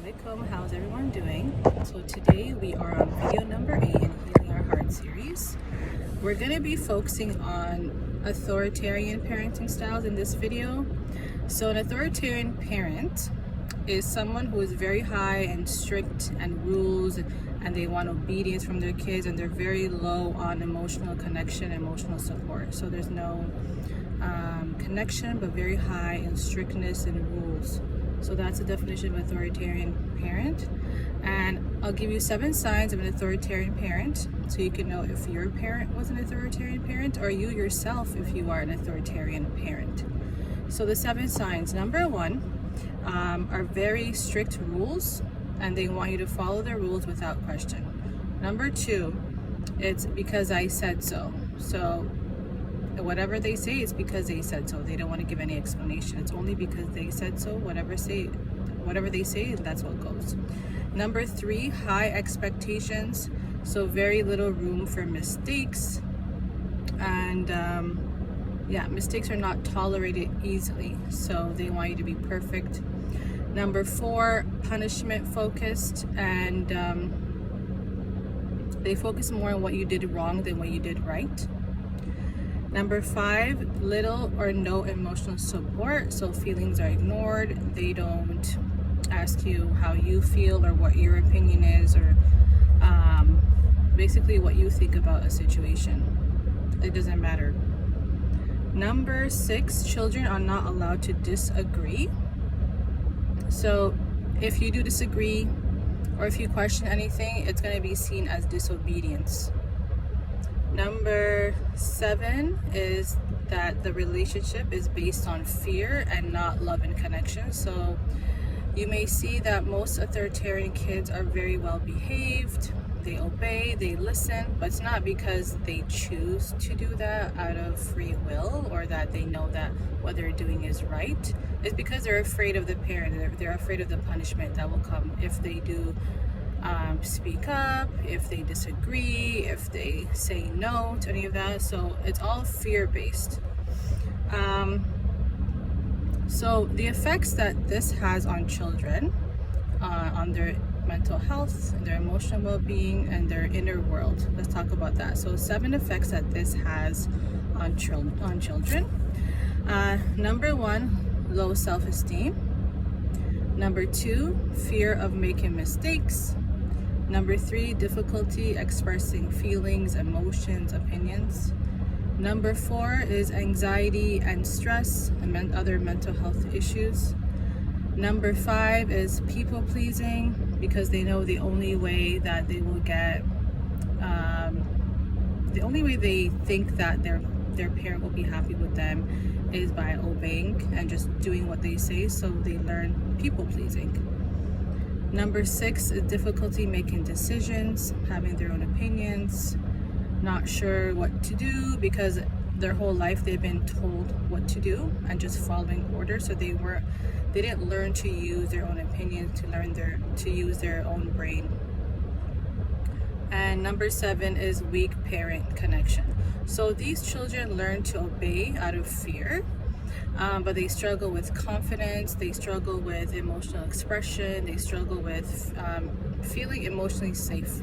Assalamualaikum. How's everyone doing? So today we are on video number 8 in Healing Our Heart series. We're going to be focusing on authoritarian parenting styles in this video. So an authoritarian parent is someone who is very high and strict and rules, and they want obedience from their kids, and they're very low on emotional connection, emotional support. So there's no connection, but very high in strictness and rules. So that's the definition of authoritarian parent. And I'll give you 7 signs of an authoritarian parent so you can know if your parent was an authoritarian parent or you yourself if you are an authoritarian parent. So the 7 signs. Number 1 are very strict rules, and they want you to follow their rules without question. Number 2, it's because I said so. So whatever they say is because they said so. They don't want to give any explanation. It's only because they said so. Whatever they say, that's what goes. Number 3, high expectations. So very little room for mistakes, and mistakes are not tolerated easily. So they want you to be perfect. Number 4, punishment focused, and they focus more on what you did wrong than what you did right. Number 5, little or no emotional support. So feelings are ignored. They don't ask you how you feel or what your opinion is, or basically what you think about a situation. It doesn't matter. Number 6, children are not allowed to disagree. So if you do disagree or if you question anything, it's going to be seen as disobedience. Number 7 is that the relationship is based on fear and not love and connection. So you may see that most authoritarian kids are very well behaved, they obey, they listen, but it's not because they choose to do that out of free will or that they know that what they're doing is right. It's because they're afraid of the parent, they're afraid of the punishment that will come if they do speak up, if they disagree, if they say no to any of that. So it's all fear-based. So the effects that this has on children, on their mental health, their emotional well-being, and their inner world. Let's talk about that. So 7 effects that this has on children. Number 1, low self-esteem. Number 2, fear of making mistakes. Number 3, difficulty expressing feelings, emotions, opinions. Number 4 is anxiety and stress and other mental health issues. Number 5 is people pleasing, because they know the only way that they will get, the only way they think that their parent will be happy with them is by obeying and just doing what they say. So they learn people pleasing. Number 6 is difficulty making decisions, having their own opinions, not sure what to do because their whole life they've been told what to do and just following orders. So they didn't learn to use their own opinions, to use their own brain. And number 7 is weak parent connection. So these children learn to obey out of fear, but they struggle with confidence, they struggle with emotional expression, they struggle with feeling emotionally safe.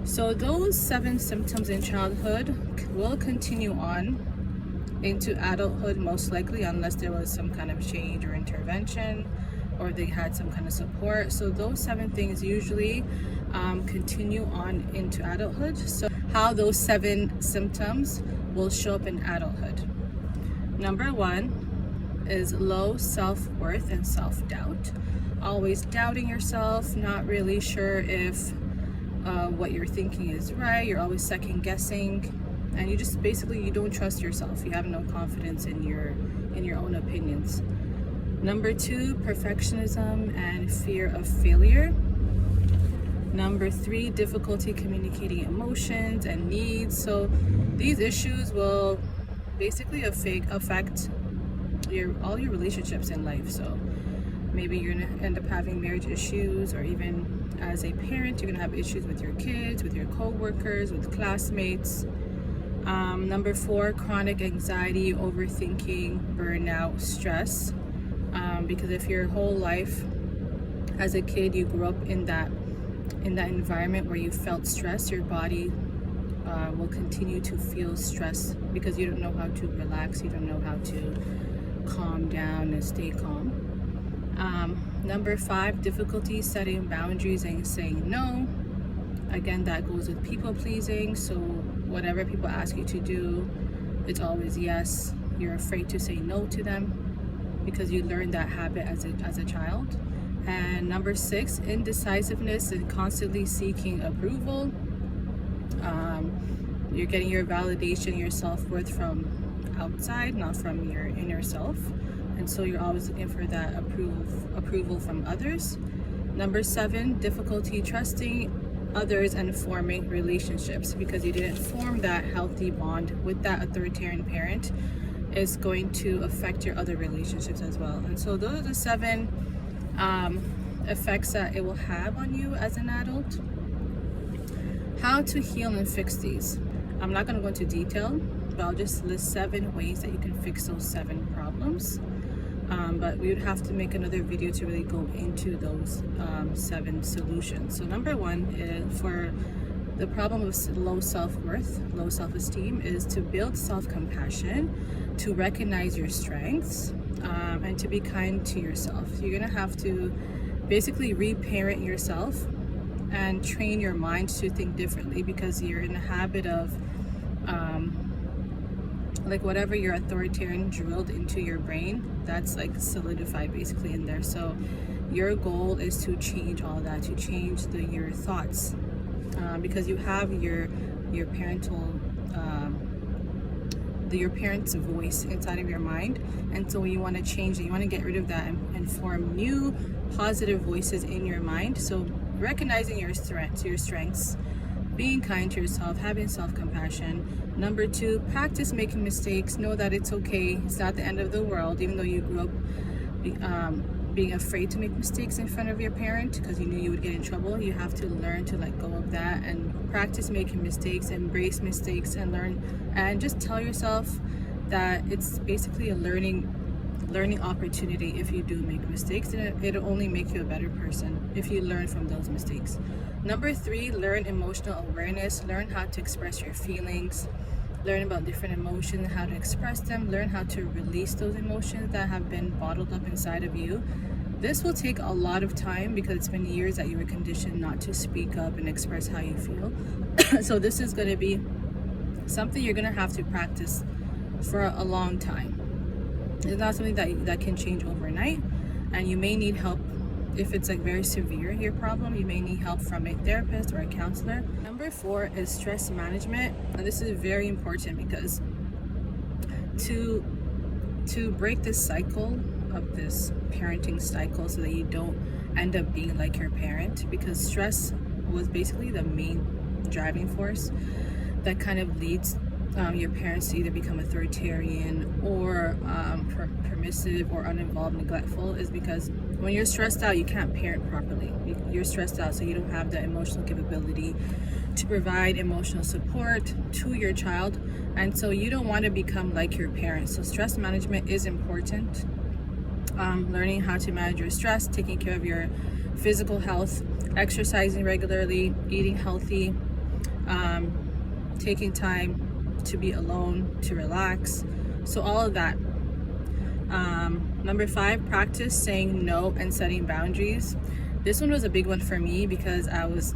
So those 7 symptoms in childhood will continue on into adulthood, most likely, unless there was some kind of change or intervention or they had some kind of support. So those 7 things usually continue on into adulthood. So how those 7 symptoms will show up in adulthood. Number 1 is low self-worth and self-doubt. Always doubting yourself, not really sure if what you're thinking is right. You're always second guessing, and you don't trust yourself. You have no confidence in your own opinions. Number 2, perfectionism and fear of failure. Number 3, difficulty communicating emotions and needs. So these issues will basically affect all your relationships in life. So maybe you're gonna end up having marriage issues, or even as a parent, you're gonna have issues with your kids, with your co-workers, with classmates. Number 4, chronic anxiety, overthinking, burnout, stress. Because if your whole life as a kid you grew up in that environment where you felt stress, your body will continue to feel stress because you don't know how to relax, you don't know how to calm down and stay calm. Number 5, difficulty setting boundaries and saying no. Again, that goes with people pleasing. So whatever people ask you to do, it's always yes. You're afraid to say no to them because you learned that habit as a child. And number 6, indecisiveness and constantly seeking approval. You're getting your validation, your self-worth from outside, not from your inner self. And so you're always looking for that approval from others. Number 7, difficulty trusting others and forming relationships because you didn't form that healthy bond with that authoritarian parent. Is going to affect your other relationships as well. And so those are the 7 effects that it will have on you as an adult. How to heal and fix these. I'm not going to go into detail, but I'll just list 7 ways that you can fix those 7 problems. But we would have to make another video to really go into those 7 solutions. So number 1 is for the problem of low self-worth, low self-esteem, is to build self-compassion, to recognize your strengths, and to be kind to yourself. You're gonna have to basically reparent yourself and train your mind to think differently because you're in the habit of like whatever your authoritarian drilled into your brain, that's like solidified basically in there. So your goal is to change all that, to change your thoughts, because you have your parental your parents' voice inside of your mind. And so you want to change it, you want to get rid of that and form new positive voices in your mind. So recognizing your strengths, being kind to yourself, having self-compassion. Number 2, practice making mistakes. Know that it's okay. It's not the end of the world, even though you grew up being afraid to make mistakes in front of your parent because you knew you would get in trouble. You have to learn to let go of that and practice making mistakes, embrace mistakes, and learn, and just tell yourself that it's basically a learning opportunity. If you do make mistakes, and it'll only make you a better person if you learn from those mistakes. Number 3, learn emotional awareness. Learn how to express your feelings, learn about different emotions, how to express them, learn how to release those emotions that have been bottled up inside of you. This will take a lot of time because it's been years that you were conditioned not to speak up and express how you feel. So this is going to be something you're going to have to practice for a long time. It's not something that can change overnight, and you may need help. If it's like very severe, your problem, you may need help from a therapist or a counselor. Number 4 is stress management. And this is very important because to break this cycle of this parenting cycle so that you don't end up being like your parent, because stress was basically the main driving force that kind of leads your parents to either become authoritarian or permissive or uninvolved, neglectful, is because when you're stressed out, you can't parent properly. You're stressed out, so you don't have the emotional capability to provide emotional support to your child, and so you don't want to become like your parents. So stress management is important. Learning how to manage your stress, taking care of your physical health, exercising regularly, eating healthy, taking time to be alone, to relax. So all of that. Number 5, practice saying no and setting boundaries. This one was a big one for me because I was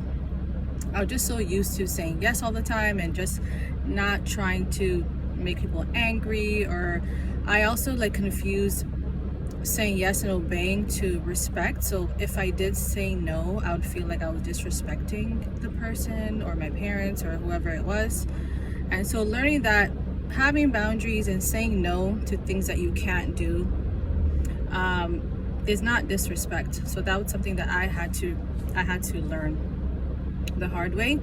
just so used to saying yes all the time and just not trying to make people angry. Or I also like confused saying yes and obeying to respect. So if I did say no, I would feel like I was disrespecting the person or my parents or whoever it was. And so learning that having boundaries and saying no to things that you can't do is not disrespect. So that was something that I had to learn the hard way.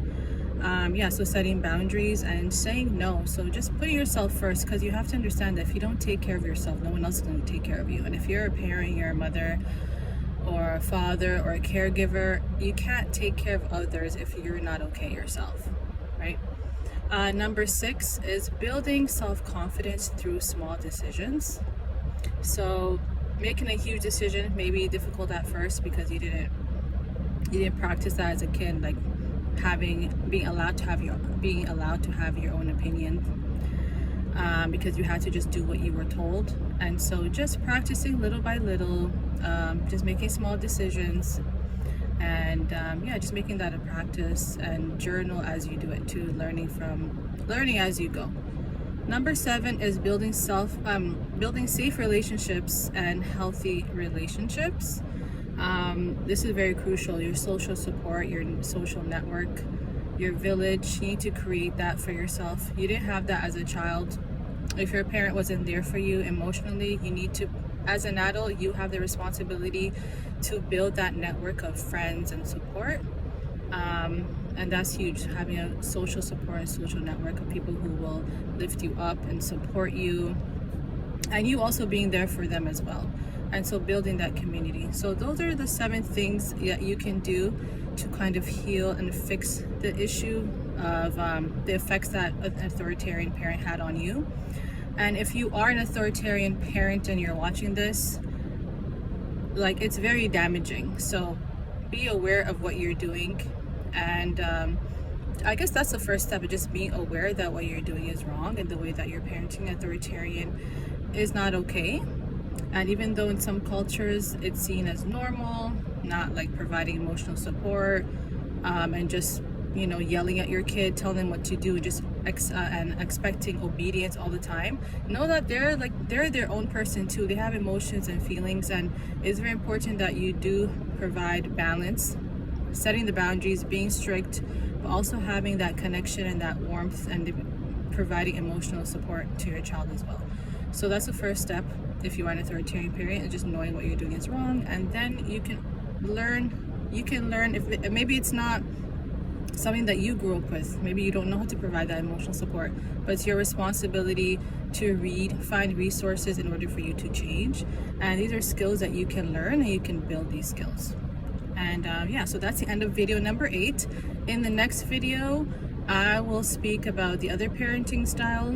So setting boundaries and saying no. So just putting yourself first, because you have to understand that if you don't take care of yourself, no one else is going to take care of you. And if you're a parent, you're a mother or a father or a caregiver, you can't take care of others if you're not okay yourself, right? Number 6 is building self-confidence through small decisions. So making a huge decision may be difficult at first because you didn't practice that as a kid, like being allowed to have your own opinion, because you had to just do what you were told. And so just practicing little by little, just making small decisions, and yeah, just making that a practice, and journal as you do it too, learning as you go. Number 7 is building safe relationships and healthy relationships. This is very crucial. Your social support, your social network, your village, you need to create that for yourself. You didn't have that as a child. If your parent wasn't there for you emotionally, you need to, as an adult, you have the responsibility to build that network of friends and support. And that's huge, having a social support and social network of people who will lift you up and support you, and you also being there for them as well. And so building that community. So those are the 7 things that you can do to kind of heal and fix the issue of the effects that an authoritarian parent had on you. And if you are an authoritarian parent and you're watching this, like, it's very damaging. So be aware of what you're doing. And I guess that's the first step, of just being aware that what you're doing is wrong, and the way that you're parenting authoritarian is not okay. And even though in some cultures it's seen as normal, not like providing emotional support, and just, you know, yelling at your kid, telling them what to do, and expecting obedience all the time, know that they're their own person too. They have emotions and feelings, and it's very important that you do provide balance, setting the boundaries, being strict, but also having that connection and that warmth, and providing emotional support to your child as well. So that's the first step if you are an authoritarian parent, and just knowing what you're doing is wrong. And then you can learn if maybe it's not something that you grew up with, maybe you don't know how to provide that emotional support, but it's your responsibility to find resources in order for you to change. And these are skills that you can learn, and you can build these skills. And yeah, so that's the end of video number 8. In the next video, I will speak about the other parenting style,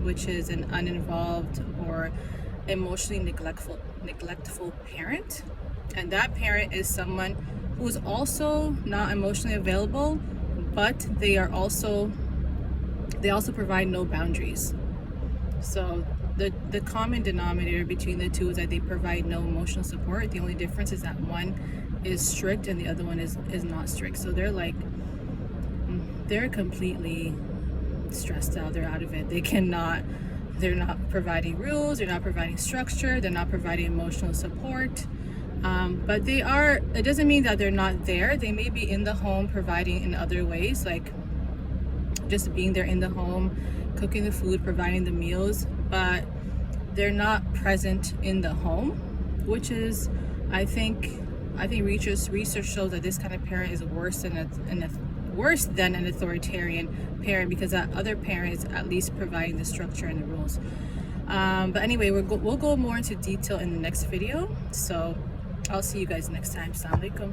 which is an uninvolved or emotionally neglectful parent. And that parent is someone who is also not emotionally available, but they also provide no boundaries. So the common denominator between the two is that they provide no emotional support. The only difference is that one is strict and the other one is not strict. So they're completely stressed out. They're out of it. They're not providing rules. They're not providing structure. They're not providing emotional support. But it doesn't mean that they're not there. They may be in the home providing in other ways, like just being there in the home, cooking the food, providing the meals, but they're not present in the home, which is, I think research shows that this kind of parent is worse than an authoritarian parent, because that other parent is at least providing the structure and the rules. But anyway, we'll go more into detail in the next video. So I'll see you guys next time. Assalamu alaikum.